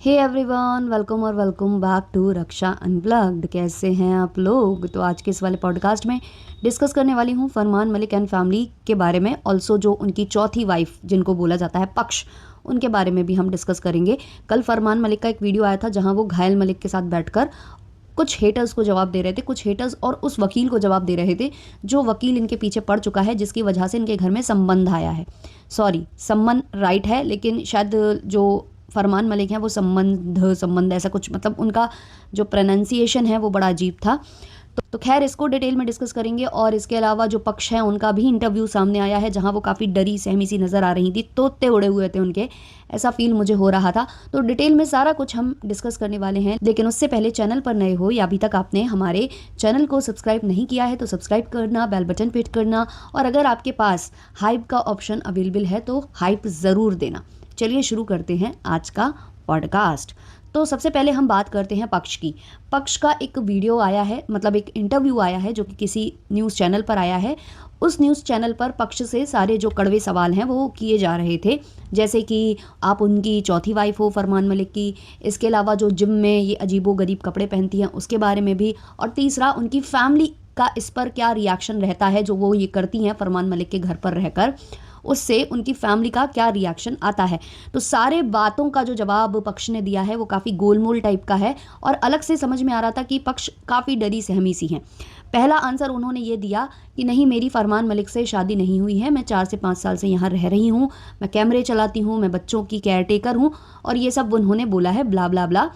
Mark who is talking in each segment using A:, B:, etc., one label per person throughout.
A: Hey everyone, welcome back to Raksha unplugged. कैसे हैं आप लोग? तो आज के इस वाले पॉडकास्ट में डिस्कस करने वाली हूँ फरमान मलिक एंड फैमिली के बारे में। ऑल्सो जो उनकी चौथी वाइफ जिनको बोला जाता है पक्ष, उनके बारे में भी हम डिस्कस करेंगे। कल फरमान मलिक का एक वीडियो आया था जहाँ वो घायल मलिक के साथ बैठकर कुछ हेटर्स को जवाब दे रहे थे, कुछ हेटर्स और उस वकील को जवाब दे रहे थे जो वकील इनके पीछे पड़ चुका है, जिसकी वजह से इनके घर में संबंध आया है। सॉरी, संबंध राइट है, लेकिन शायद जो फरमान मलिक हैं वो संबंध ऐसा कुछ, मतलब उनका जो प्रोनाउंसिएशन है वो बड़ा अजीब था। तो खैर इसको डिटेल में डिस्कस करेंगे। और इसके अलावा जो पक्ष हैं उनका भी इंटरव्यू सामने आया है जहां वो काफ़ी डरी सहमी सी नज़र आ रही थी, तोते उड़े हुए थे उनके, ऐसा फील मुझे हो रहा था। तो डिटेल में सारा कुछ हम डिस्कस करने वाले हैं। लेकिन उससे पहले चैनल पर नए हो या अभी तक आपने हमारे चैनल को सब्सक्राइब नहीं किया है तो सब्सक्राइब करना, बेल बटन पे हिट करना, और अगर आपके पास हाइप का ऑप्शन अवेलेबल है तो हाइप ज़रूर देना। चलिए शुरू करते हैं आज का पॉडकास्ट। तो सबसे पहले हम बात करते हैं पक्ष की। पक्ष का एक वीडियो आया है, मतलब एक इंटरव्यू आया है जो कि किसी न्यूज़ चैनल पर आया है। उस न्यूज़ चैनल पर पक्ष से सारे जो कड़वे सवाल हैं वो किए जा रहे थे, जैसे कि आप उनकी चौथी वाइफ हो फरमान मलिक की, इसके अलावा जो जिम में ये अजीबो गरीब कपड़े पहनती हैं उसके बारे में भी, और तीसरा उनकी फैमिली का इस पर क्या रिएक्शन रहता है जो वो ये करती हैं फरमान मलिक के घर पर रहकर, उससे उनकी फैमिली का क्या रिएक्शन आता है। तो सारे बातों का जो जवाब पक्ष ने दिया है वो काफ़ी गोलमोल टाइप का है, और अलग से समझ में आ रहा था कि पक्ष काफ़ी डरी सहमी सी हैं। पहला आंसर उन्होंने ये दिया कि नहीं, मेरी फरमान मलिक से शादी नहीं हुई है, मैं 4 से 5 साल से यहाँ रह रही हूँ, मैं कैमरे चलाती हूँ, मैं बच्चों की केयर टेकर हूँ, और ये सब उन्होंने बोला है, ब्ला ब्ला ब्ला।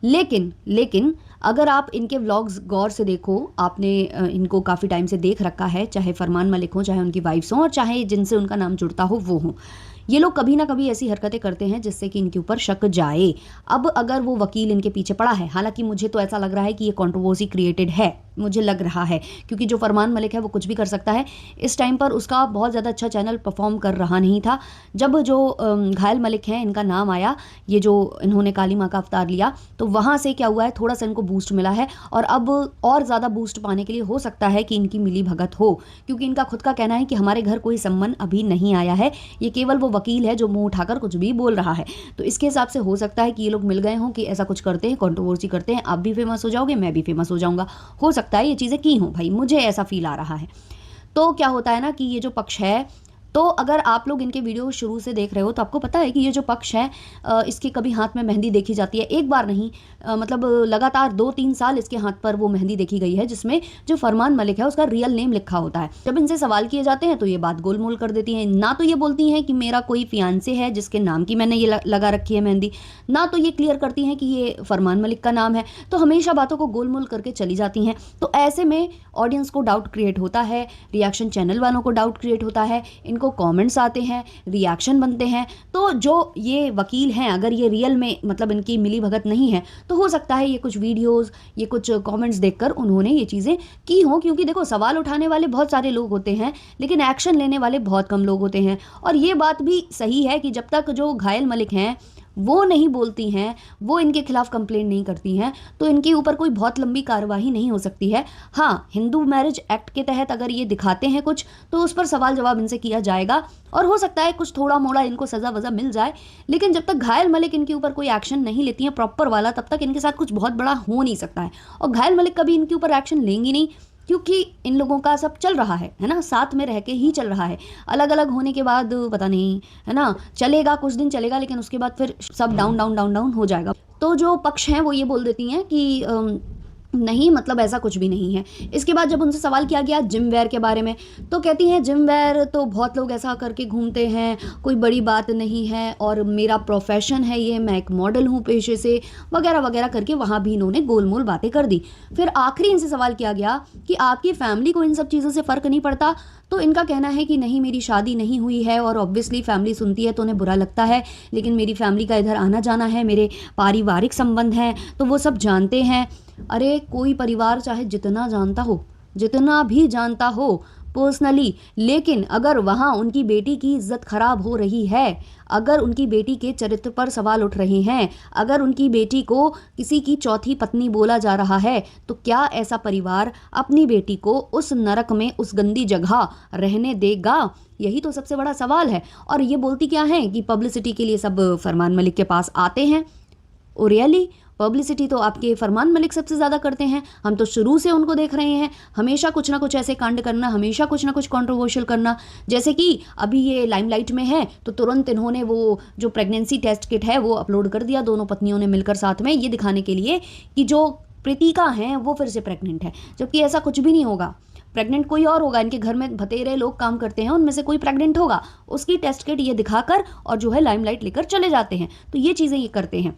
A: लेकिन अगर आप इनके व्लॉग्स गौर से देखो, आपने इनको काफ़ी टाइम से देख रखा है, चाहे फरमान मलिक हो, चाहे उनकी वाइफ्स हों, और चाहे जिनसे उनका नाम जुड़ता हो वो हों, ये लोग कभी ना कभी ऐसी हरकतें करते हैं जिससे कि इनके ऊपर शक जाए। अब अगर वो वकील इनके पीछे पड़ा है, हालांकि मुझे तो ऐसा लग रहा है कि ये कंट्रोवर्सी क्रिएटेड है, मुझे लग रहा है, क्योंकि जो फरमान मलिक है वो कुछ भी कर सकता है। इस टाइम पर उसका बहुत ज़्यादा अच्छा चैनल परफॉर्म कर रहा नहीं था। जब जो घायल मलिक हैं इनका नाम आया, ये जो इन्होंने काली माँ का अवतार लिया, तो वहाँ से क्या हुआ है, थोड़ा सा इनको बूस्ट मिला है, और अब और ज़्यादा बूस्ट पाने के लिए हो सकता है कि इनकी मिली भगत हो, क्योंकि इनका खुद का कहना है कि हमारे घर कोई संबंध अभी नहीं आया है, ये केवल वो वकील है जो मुंह उठाकर कुछ भी बोल रहा है। तो इसके हिसाब से हो सकता है कि ये लोग मिल गए हों कि ऐसा कुछ करते हैं, कंट्रोवर्सी करते हैं, आप भी फेमस हो जाओगे, मैं भी फेमस हो जाऊंगा, हो सकता है ये चीज़ें की हों भाई, मुझे ऐसा फील आ रहा है। तो क्या होता है ना कि ये जो पक्ष है, तो अगर आप लोग इनके वीडियो शुरू से देख रहे हो तो आपको पता है कि ये जो पक्ष है, इसके कभी हाथ में मेहंदी देखी जाती है, एक बार नहीं, मतलब लगातार 2-3 साल इसके हाथ पर वो मेहंदी देखी गई है जिसमें जो फरमान मलिक है उसका रियल नेम लिखा होता है। जब इनसे सवाल किए जाते हैं तो ये बात गोलमोल कर देती हैं। ना तो ये बोलती हैं कि मेरा कोई फियांसे है जिसके नाम की मैंने ये लगा रखी है मेहंदी, ना तो ये क्लियर करती हैं कि ये फरमान मलिक का नाम है, तो हमेशा बातों को गोलमोल करके चली जाती हैं। तो ऐसे में ऑडियंस को डाउट क्रिएट होता है, रिएक्शन चैनल वालों को डाउट क्रिएट होता है, इनको कमेंट्स आते हैं, रिएक्शन बनते हैं। तो जो ये वकील हैं, अगर ये रियल में मतलब इनकी मिली भगत नहीं है, तो हो सकता है ये कुछ वीडियोस, ये कुछ कमेंट्स देखकर उन्होंने ये चीज़ें की हों, क्योंकि देखो सवाल उठाने वाले बहुत सारे लोग होते हैं लेकिन एक्शन लेने वाले बहुत कम लोग होते हैं। और ये बात भी सही है कि जब तक जो घायल मलिक हैं वो नहीं बोलती हैं, वो इनके खिलाफ कंप्लेंट नहीं करती हैं, तो इनके ऊपर कोई बहुत लंबी कार्रवाई नहीं हो सकती है। हाँ, हिंदू मैरिज एक्ट के तहत अगर ये दिखाते हैं कुछ, तो उस पर सवाल जवाब इनसे किया जाएगा, और हो सकता है कुछ थोड़ा मोड़ा इनको सज़ा वज़ा मिल जाए। लेकिन जब तक घायल मलिक इनके ऊपर कोई एक्शन नहीं लेती हैं प्रॉपर वाला, तब तक इनके साथ कुछ बहुत बड़ा हो नहीं सकता है। और घायल मलिक कभी इनके ऊपर एक्शन लेंगी नहीं, क्योंकि इन लोगों का सब चल रहा है ना, साथ में रह के ही चल रहा है। अलग अलग होने के बाद पता नहीं, है ना, चलेगा कुछ दिन चलेगा, लेकिन उसके बाद फिर सब डाउन डाउन डाउन डाउन हो जाएगा। तो जो पक्ष हैं वो ये बोल देती हैं कि नहीं, मतलब ऐसा कुछ भी नहीं है। इसके बाद जब उनसे सवाल किया गया जिम वेयर के बारे में, तो कहती हैं जिम वेयर तो बहुत लोग ऐसा करके घूमते हैं, कोई बड़ी बात नहीं है, और मेरा प्रोफेशन है ये, मैं एक मॉडल हूँ पेशे से, वगैरह वगैरह करके वहाँ भी इन्होंने गोलमोल बातें कर दी। फिर आखिरी इनसे सवाल किया गया कि आपकी फैमिली को इन सब चीज़ों से फ़र्क नहीं पड़ता, तो इनका कहना है कि नहीं, मेरी शादी नहीं हुई है, और ऑब्वियसली फैमिली सुनती है तो उन्हें बुरा लगता है, लेकिन मेरी फैमिली का इधर आना जाना है, मेरे पारिवारिक संबंध हैं, तो वो सब जानते हैं। अरे कोई परिवार चाहे जितना जानता हो, जितना भी जानता हो पर्सनली, लेकिन अगर वहाँ उनकी बेटी की इज्जत खराब हो रही है, अगर उनकी बेटी के चरित्र पर सवाल उठ रहे हैं, अगर उनकी बेटी को किसी की चौथी पत्नी बोला जा रहा है, तो क्या ऐसा परिवार अपनी बेटी को उस नरक में, उस गंदी जगह रहने देगा? यही तो सबसे बड़ा सवाल है। और ये बोलती क्या है कि पब्लिसिटी के लिए सब फरमान मलिक के पास आते हैं। Oh really? पब्लिसिटी तो आपके फरमान मलिक सबसे ज़्यादा करते हैं, हम तो शुरू से उनको देख रहे हैं, हमेशा कुछ ना कुछ ऐसे कांड करना, हमेशा कुछ ना कुछ कंट्रोवर्शियल करना। जैसे कि अभी ये लाइमलाइट में है तो तुरंत इन्होंने वो जो प्रेगनेंसी टेस्ट किट है वो अपलोड कर दिया, दोनों पत्नियों ने मिलकर साथ में, ये दिखाने के लिए कि जो प्रीतिका हैं वो फिर से प्रेग्नेंट है, जबकि ऐसा कुछ भी नहीं होगा। प्रेग्नेंट कोई और होगा, इनके घर में भतेरे लोग काम करते हैं, उनमें से कोई प्रेग्नेंट होगा, उसकी टेस्ट किट ये दिखाकर और जो है लाइमलाइट लेकर चले जाते हैं। तो ये चीज़ें ये करते हैं।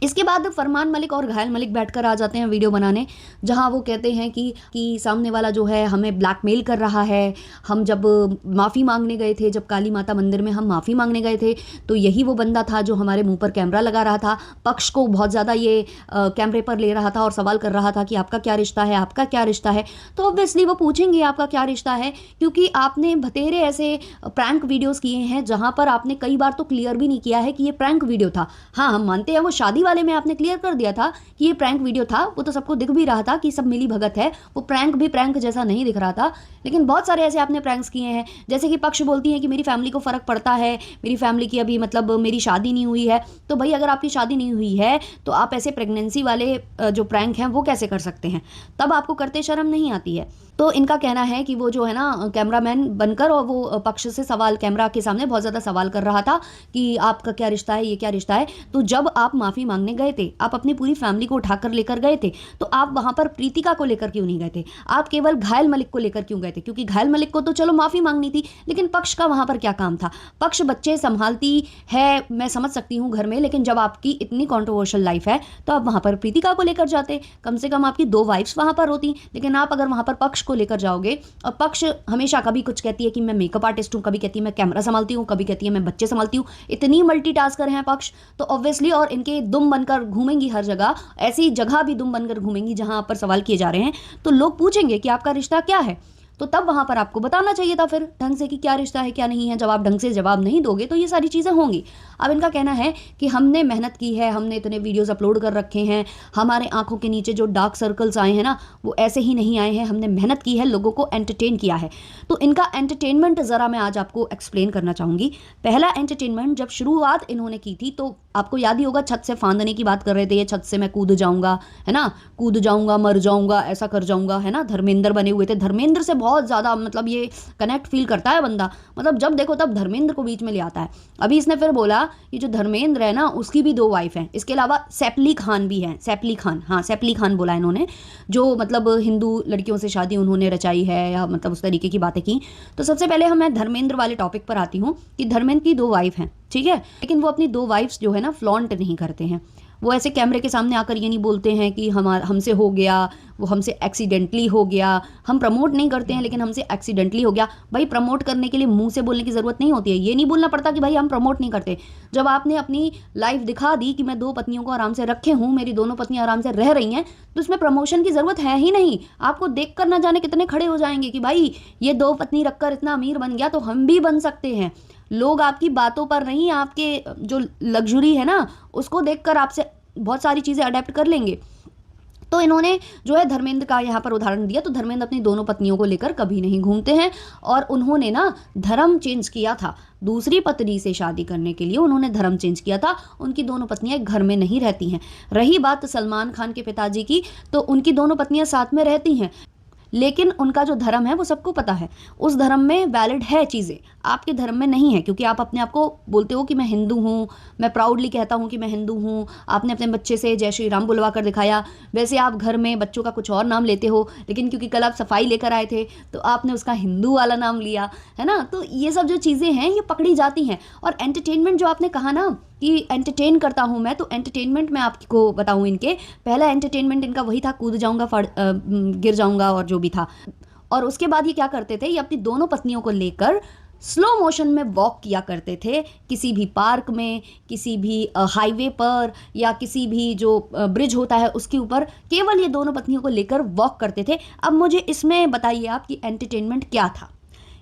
A: इसके बाद फरमान मलिक और घायल मलिक बैठकर आ जाते हैं वीडियो बनाने, जहां वो कहते हैं कि सामने वाला जो है हमें ब्लैकमेल कर रहा है। हम जब माफ़ी मांगने गए थे, जब काली माता मंदिर में हम माफ़ी मांगने गए थे, तो यही वो बंदा था जो हमारे मुंह पर कैमरा लगा रहा था, पक्ष को बहुत ज़्यादा ये कैमरे पर ले रहा था और सवाल कर रहा था कि आपका क्या रिश्ता है, आपका क्या रिश्ता है। तो ऑब्वियसली वो पूछेंगे आपका क्या रिश्ता है, क्योंकि आपने बतेरे ऐसे प्रैंक वीडियोज़ किए हैं जहाँ पर आपने कई बार तो क्लियर भी नहीं किया है कि ये प्रैंक वीडियो था। हाँ, हम मानते हैं वो शादी वाले में आपने क्लियर कर दिया था कि ये प्रैंक वीडियो था, वो तो सबको दिख भी रहा था कि सब मिली भगत है, वो प्रैंक भी प्रैंक जैसा नहीं दिख रहा था। लेकिन बहुत सारे ऐसे आपने प्रैंक्स किए हैं, जैसे कि पक्ष बोलती है कि मेरी फैमिली को फ़र्क पड़ता है, मेरी फैमिली की अभी मतलब मेरी शादी नहीं हुई है। तो भाई अगर आपकी शादी नहीं हुई है तो आप ऐसे प्रेगनेंसी वाले जो प्रैंक हैं वो कैसे कर सकते हैं? तब आपको करते शर्म नहीं आती है? तो इनका कहना है कि वो जो है ना कैमरामैन बनकर और वो पक्ष से सवाल कैमरा के सामने बहुत ज़्यादा सवाल कर रहा था कि आपका क्या रिश्ता है, ये क्या रिश्ता है। तो जब आप माफ़ी मांगने गए थे, आप अपनी पूरी फैमिली को उठाकर लेकर गए थे, तो आप वहाँ पर प्रीतिका को लेकर क्यों नहीं गए थे? आप केवल घायल मलिक को लेकर क्यों गए थे? क्योंकि घायल मलिक को तो चलो माफ़ी मांगनी थी, लेकिन पक्ष का वहाँ पर क्या काम था? पक्ष बच्चे संभालती है, मैं समझ सकती हूँ घर में, लेकिन जब आपकी इतनी कॉन्ट्रोवर्शियल लाइफ है तो आप वहाँ पर प्रीतिका को लेकर जाते, कम से कम आपकी 2 वाइफ्स वहाँ पर होती। लेकिन आप अगर वहाँ पर पक्ष को लेकर जाओगे, और पक्ष हमेशा कभी कुछ कहती है कि मैं मेकअप आर्टिस्ट हूँ, कभी कहती है मैं कैमरा संभालती हूँ, कभी कहती है मैं बच्चे संभालती हूँ, इतनी मल्टीटास्कर हैं पक्ष, तो ऑब्वियसली और इनके दुम बनकर घूमेंगी हर जगह, ऐसी जगह भी दुम बनकर घूमेंगी जहां पर सवाल किए जा रहे हैं, तो लोग पूछेंगे कि आपका रिश्ता क्या है। तो तब वहां पर आपको बताना चाहिए था फिर ढंग से कि क्या रिश्ता है क्या नहीं है। जब आप ढंग से जवाब नहीं दोगे तो ये सारी चीज़ें होंगी। अब इनका कहना है कि हमने मेहनत की है, हमने इतने वीडियोस अपलोड कर रखे हैं, हमारे आंखों के नीचे जो डार्क सर्कल्स आए हैं ना वो ऐसे ही नहीं आए हैं, हमने मेहनत की है, लोगों को एंटरटेन किया है। तो इनका एंटरटेनमेंट ज़रा मैं आज आपको एक्सप्लेन करना चाहूँगी। पहला एंटरटेनमेंट जब शुरुआत इन्होंने की थी तो आपको याद ही होगा, छत से फांदने की बात कर रहे थे, ये छत से मैं कूद जाऊंगा, है ना, कूद जाऊंगा, मर जाऊंगा, ऐसा कर जाऊंगा, है ना, धर्मेंद्र बने हुए थे। धर्मेंद्र से बहुत ज़्यादा मतलब ये कनेक्ट फील करता है बंदा, मतलब जब देखो तब धर्मेंद्र को बीच में ले आता है। अभी इसने फिर बोला कि जो धर्मेंद्र है ना उसकी भी 2 वाइफ हैं, इसके अलावा सैफली खान भी हैं, सैफली खान, हाँ सैफली खान बोला इन्होंने, जो मतलब हिंदू लड़कियों से शादी उन्होंने रचाई है या मतलब उस तरीके की बातें की। तो सबसे पहले मैं धर्मेंद्र वाले टॉपिक पर आती हूँ कि धर्मेंद्र की 2 वाइफ हैं, ठीक है, लेकिन वो अपनी 2 वाइफ्स जो है ना फ्लॉन्ट नहीं करते हैं। वो ऐसे कैमरे के सामने आकर ये नहीं बोलते हैं कि हमसे हो गया, वो हमसे एक्सीडेंटली हो गया। हम प्रमोट नहीं करते हैं लेकिन हमसे एक्सीडेंटली हो गया। भाई प्रमोट करने के लिए मुंह से बोलने की ज़रूरत नहीं होती है, ये नहीं बोलना पड़ता कि भाई हम प्रमोट नहीं करते। जब आपने अपनी लाइफ दिखा दी कि मैं 2 पत्नियों को आराम से रखे हूँ, मेरी दोनों पत्नियाँ आराम से रह रही हैं, तो इसमें प्रमोशन की ज़रूरत है ही नहीं। आपको देख कर ना जाने कितने खड़े हो जाएंगे कि भाई ये 2 पत्नी रखकर इतना अमीर बन गया तो हम भी बन सकते हैं। लोग आपकी बातों पर नहीं, आपके जो लग्जरी है ना उसको देखकर आपसे बहुत सारी चीज़ें अडेप्ट कर लेंगे। तो इन्होंने जो है धर्मेंद्र का यहाँ पर उदाहरण दिया। तो धर्मेंद्र अपनी दोनों पत्नियों को लेकर कभी नहीं घूमते हैं और उन्होंने ना धर्म चेंज किया था, दूसरी पत्नी से शादी करने के लिए उन्होंने धर्म चेंज किया था। उनकी दोनों पत्नियां एक घर में नहीं रहती हैं। रही बात सलमान खान के पिताजी की, तो उनकी दोनों पत्नियां साथ में रहती हैं, लेकिन उनका जो धर्म है वो सबको पता है, उस धर्म में वैलिड है चीज़ें, आपके धर्म में नहीं है। क्योंकि आप अपने आप को बोलते हो कि मैं हिंदू हूँ, मैं प्राउडली कहता हूँ कि मैं हिंदू हूँ, आपने अपने बच्चे से जय श्री राम बुलवा कर दिखाया। वैसे आप घर में बच्चों का कुछ और नाम लेते हो, लेकिन क्योंकि कल आप सफाई लेकर आए थे तो आपने उसका हिंदू वाला नाम लिया, है ना। तो ये सब जो चीज़ें हैं ये पकड़ी जाती हैं। और एंटरटेनमेंट जो आपने कहा ना कि एंटरटेन करता हूँ मैं, तो एंटरटेनमेंट मैं आपको बताऊँ इनके, पहला एंटरटेनमेंट इनका वही था, कूद जाऊँगा, गिर जाऊँगा और जो भी था। और उसके बाद ये क्या करते थे, ये अपनी दोनों पत्नियों को लेकर स्लो मोशन में वॉक किया करते थे, किसी भी पार्क में, किसी भी हाईवे पर, या किसी भी जो ब्रिज होता है उसके ऊपर, केवल ये दोनों पत्नियों को लेकर वॉक करते थे। अब मुझे इसमें बताइए आप कि एंटरटेनमेंट क्या था।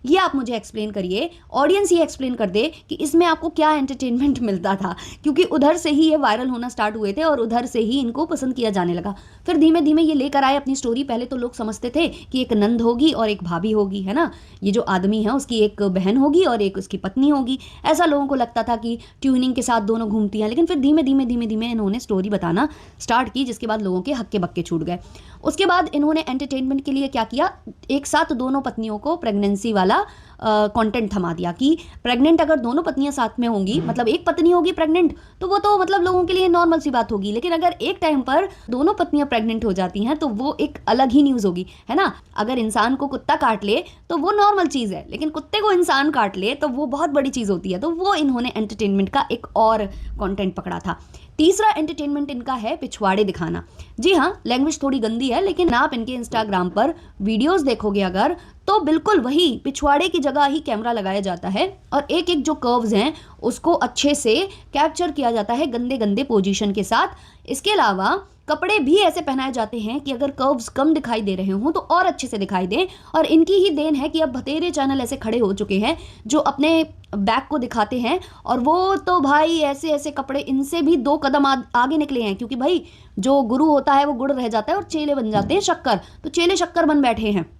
A: ये आप मुझे एक्सप्लेन करिए, ऑडियंस ये एक्सप्लेन कर दे कि इसमें आपको क्या एंटरटेनमेंट मिलता था, क्योंकि उधर से ही ये वायरल होना स्टार्ट हुए थे और उधर से ही इनको पसंद किया जाने लगा। फिर धीमे धीमे ये लेकर आए अपनी स्टोरी। पहले तो लोग समझते थे कि एक नंद होगी और एक भाभी होगी, है ना, ये जो आदमी है उसकी एक बहन होगी और एक उसकी पत्नी होगी, ऐसा लोगों को लगता था कि ट्यूनिंग के साथ दोनों घूमती हैं। लेकिन फिर धीमे धीमे धीमे धीमे इन्होंने स्टोरी बताना स्टार्ट की, जिसके बाद लोगों के हक्के बक्के छूट गए। उसके बाद इन्होंने एंटरटेनमेंट के लिए क्या किया, एक साथ दोनों पत्नियों को प्रेगनेंसी वाला कंटेंट थमा दिया कि प्रेग्नेंट अगर दोनों पत्नियां साथ में होंगी, मतलब एक पत्नी होगी प्रेग्नेंट, तो वो तो मतलब लोगों के लिए नॉर्मल सी बात होगी। लेकिन अगर एक टाइम पर दोनों पत्नियां प्रेग्नेंट हो जाती हैं तो वो एक अलग ही न्यूज़ होगी, है ना। अगर इंसान को कुत्ता काट ले तो वो नॉर्मल चीज़ है, लेकिन कुत्ते को इंसान काट ले तो वो बहुत बड़ी चीज़ होती है। तो वो इन्होंने एंटरटेनमेंट का एक और कंटेंट पकड़ा था। तीसरा एंटरटेनमेंट इनका है पिछवाड़े दिखाना। जी हाँ, लैंग्वेज थोड़ी गंदी है, लेकिन आप इनके इंस्टाग्राम पर वीडियोस देखोगे अगर, तो बिल्कुल वही पिछवाड़े की जगह ही कैमरा लगाया जाता है और एक एक जो कर्व्स हैं उसको अच्छे से कैप्चर किया जाता है गंदे गंदे पोजीशन के साथ। इसके अलावा कपड़े भी ऐसे पहनाए जाते हैं कि अगर कर्व्स कम दिखाई दे रहे हों तो और अच्छे से दिखाई दें। और इनकी ही देन है कि अब बतेरे चैनल ऐसे खड़े हो चुके हैं जो अपने बैक को दिखाते हैं, और वो तो भाई ऐसे ऐसे कपड़े इनसे भी 2 कदम आगे निकले हैं, क्योंकि भाई जो गुरु होता है वो गुड़ रह जाता है और चेले बन जाते हैं शक्कर, तो चेले शक्कर बन बैठे हैं।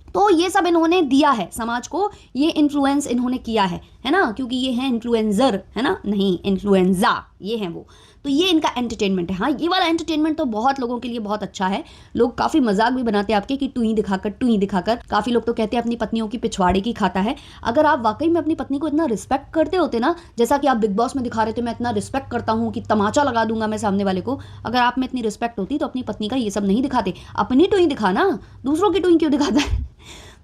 A: तो ये सब इन्होंने दिया है समाज को, ये इन्फ्लुएंस इन्होंने किया है ना, क्योंकि ये है इन्फ्लुएंसर, है ना, नहीं इन्फ्लुएंजा, ये हैं वो। तो ये इनका एंटरटेनमेंट है। हाँ, ये वाला एंटरटेनमेंट तो बहुत लोगों के लिए बहुत अच्छा है। लोग काफ़ी मजाक भी बनाते हैं आपके कि टू ही दिखाकर। काफ़ी लोग तो कहते हैं अपनी पत्नियों की पिछवाड़े की खाता है। अगर आप वाकई में अपनी पत्नी को इतना रिस्पेक्ट करते होते ना, जैसा कि आप बिग बॉस में दिखा रहे थे, मैं इतना रिस्पेक्ट करता हूँ कि तमाचा लगा दूंगा मैं सामने वाले को, अगर आप में इतनी रिस्पेक्ट होती तो अपनी पत्नी का ये सब नहीं दिखाते। अपनी टू ही दिखाना, दूसरों की टू ही क्यों दिखाता है?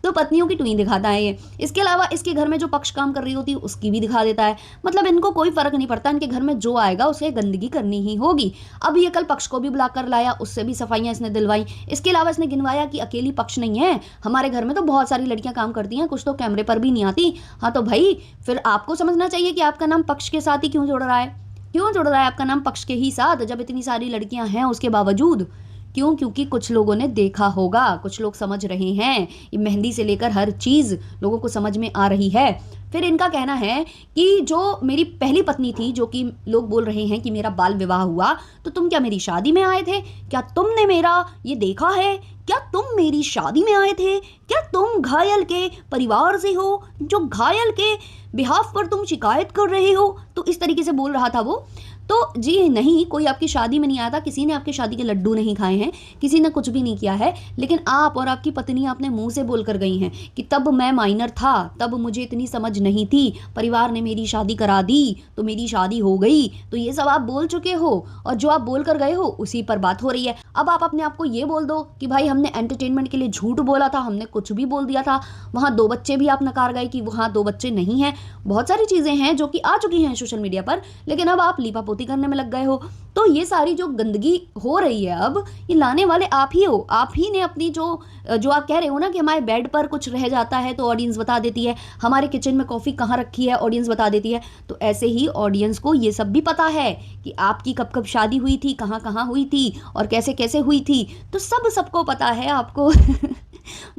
A: तो पत्नियों की टुई दिखाता है ये। इसके अलावा इसके घर में जो पक्ष काम कर रही होती है उसकी भी दिखा देता है। मतलब इनको कोई फर्क नहीं पड़ता, इनके घर में जो आएगा उसे गंदगी करनी ही होगी। अब ये कल पक्ष को भी बुलाकर लाया, उससे भी सफाइयां इसने दिलवाई। इसके अलावा इसने गिनवाया कि अकेली पक्ष नहीं है, हमारे घर में तो बहुत सारी लड़कियां काम करती हैं, कुछ तो कैमरे पर भी नहीं आती। हाँ तो भाई फिर आपको समझना चाहिए कि आपका नाम पक्ष के साथ ही क्यों जुड़ रहा है, क्यों जुड़ रहा है आपका नाम पक्ष के ही साथ, जब इतनी सारी लड़कियां हैं उसके बावजूद। क्यों? क्योंकि कुछ लोगों ने देखा होगा, कुछ लोग समझ रहे हैं, ये मेहंदी से लेकर हर चीज़ लोगों को समझ में आ रही है। फिर इनका कहना है कि जो मेरी पहली पत्नी थी, जो कि लोग बोल रहे हैं कि मेरा बाल विवाह हुआ, तो तुम क्या मेरी शादी में आए थे? क्या तुमने मेरा ये देखा है? क्या तुम मेरी शादी में आए थे? क्या तुम घायल के परिवार से हो, जो घायल के बिहाफ पर तुम शिकायत कर रहे हो? तो इस तरीके से बोल रहा था वो। तो जी नहीं, कोई आपकी शादी में नहीं आया था, किसी ने आपकी शादी के लड्डू नहीं खाए हैं, किसी ने कुछ भी नहीं किया है। लेकिन आप और आपकी पत्नी अपने मुंह से बोल कर गई हैं कि तब मैं माइनर था, तब मुझे इतनी समझ नहीं थी, परिवार ने मेरी शादी करा दी तो मेरी शादी हो गई। तो ये सब आप बोल चुके हो और जो आप बोल कर गए हो उसी पर बात हो रही है। अब आप अपने आप को ये बोल दो कि भाई हमने एंटरटेनमेंट के लिए झूठ बोला था, हमने कुछ भी बोल दिया था, वहाँ 2 बच्चे भी आप नकार गए कि वहाँ 2 बच्चे नहीं हैं। बहुत सारी चीज़ें हैं जो कि आ चुकी हैं सोशल मीडिया पर, लेकिन अब आप लीपापोती करने में लग गए हो। तो ये सारी जो गंदगी हो रही है अब, ये लाने वाले आप ही हो। आप ही ने अपनी जो आप कह रहे हो ना कि हमारे बेड पर कुछ रह जाता है तो ऑडियंस बता देती है, हमारे किचन में कॉफ़ी कहाँ रखी है ऑडियंस बता देती है। तो ऐसे ही ऑडियंस को ये सब भी पता है कि आपकी कब कब शादी हुई थी, कहाँ कहाँ हुई थी और कैसे कैसे हुई थी, तो सबको पता है आपको।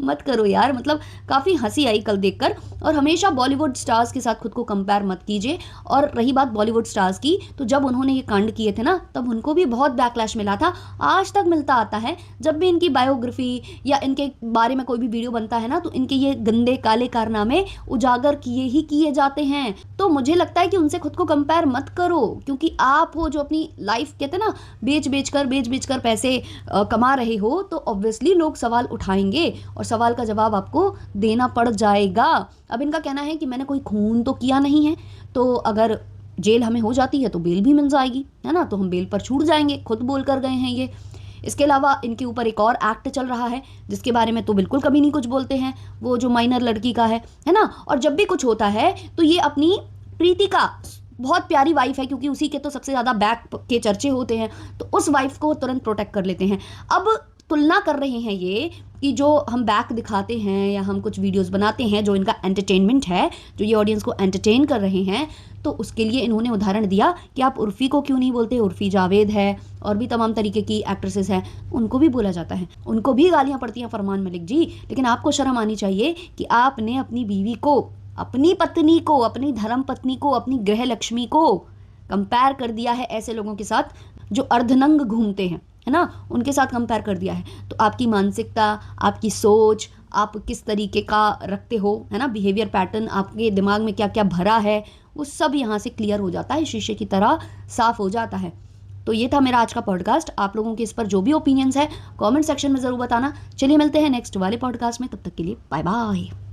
A: मत करो यार, मतलब काफ़ी हंसी आई कल देखकर। और हमेशा बॉलीवुड स्टार्स के साथ खुद को कंपेयर मत कीजिए। और रही बात बॉलीवुड स्टार्स की, तो जब उन्होंने ये कांड किए थे ना, तब उनको भी बहुत बैकलैश मिला था, आज तक मिलता आता है। जब भी इनकी बायोग्राफी या इनके बारे में कोई भी वीडियो बनता है ना, तो इनके ये गंदे काले कारनामे उजागर किए ही किए जाते हैं। तो मुझे लगता है कि उनसे खुद को कंपेयर मत करो, क्योंकि आप हो जो अपनी लाइफ कहते हैं ना बेच बेच कर पैसे कमा रहे हो, तो ऑब्वियसली लोग सवाल उठाएंगे और सवाल का जवाब आपको देना पड़ जाएगा। अब इनका कहना है कि मैंने कोई खून तो किया नहीं है, तो अगर जेल हमें हो जाती है तो बेल भी मिल जाएगी, है ना, तो हम बेल पर छूट जाएंगे, खुद बोल कर गए हैं ये। इसके अलावा इनके ऊपर एक और एक्ट चल रहा है जिसके बारे में तो बिल्कुल कभी नहीं कुछ बोलते हैं, वो जो माइनर लड़की का है ना। और जब भी कुछ होता है तो ये अपनी प्रीति का, बहुत प्यारी वाइफ है क्योंकि उसी के तो सबसे ज़्यादा बैक के चर्चे होते हैं, तो उस वाइफ को तुरंत प्रोटेक्ट कर लेते हैं। अब तुलना कर रहे हैं ये कि जो हम बैक दिखाते हैं या हम कुछ वीडियोस बनाते हैं जो इनका एंटरटेनमेंट है, जो ये ऑडियंस को एंटरटेन कर रहे हैं, तो उसके लिए इन्होंने उदाहरण दिया कि आप उर्फ़ी को क्यों नहीं बोलते। उर्फ़ी जावेद है और भी तमाम तरीके की एक्ट्रेसेस हैं, उनको भी बोला जाता है, उनको भी गालियाँ पड़ती हैं फरमान मलिक जी। लेकिन आपको शर्म आनी चाहिए कि आपने अपनी बीवी को, अपनी पत्नी को, अपनी धर्म पत्नी को, अपनी गृह लक्ष्मी को कंपेयर कर दिया है ऐसे लोगों के साथ जो अर्धनंग घूमते हैं, है ना, उनके साथ कंपेयर कर दिया है। तो आपकी मानसिकता, आपकी सोच, आप किस तरीके का रखते हो, है ना, बिहेवियर पैटर्न, आपके दिमाग में क्या क्या भरा है, वो सब यहाँ से क्लियर हो जाता है, शीशे की तरह साफ हो जाता है। तो ये था मेरा आज का पॉडकास्ट। आप लोगों के इस पर जो भी ओपिनियंस है कमेंट सेक्शन में ज़रूर बताना। चलिए मिलते हैं नेक्स्ट वाले पॉडकास्ट में, तब तक के लिए बाय बाय।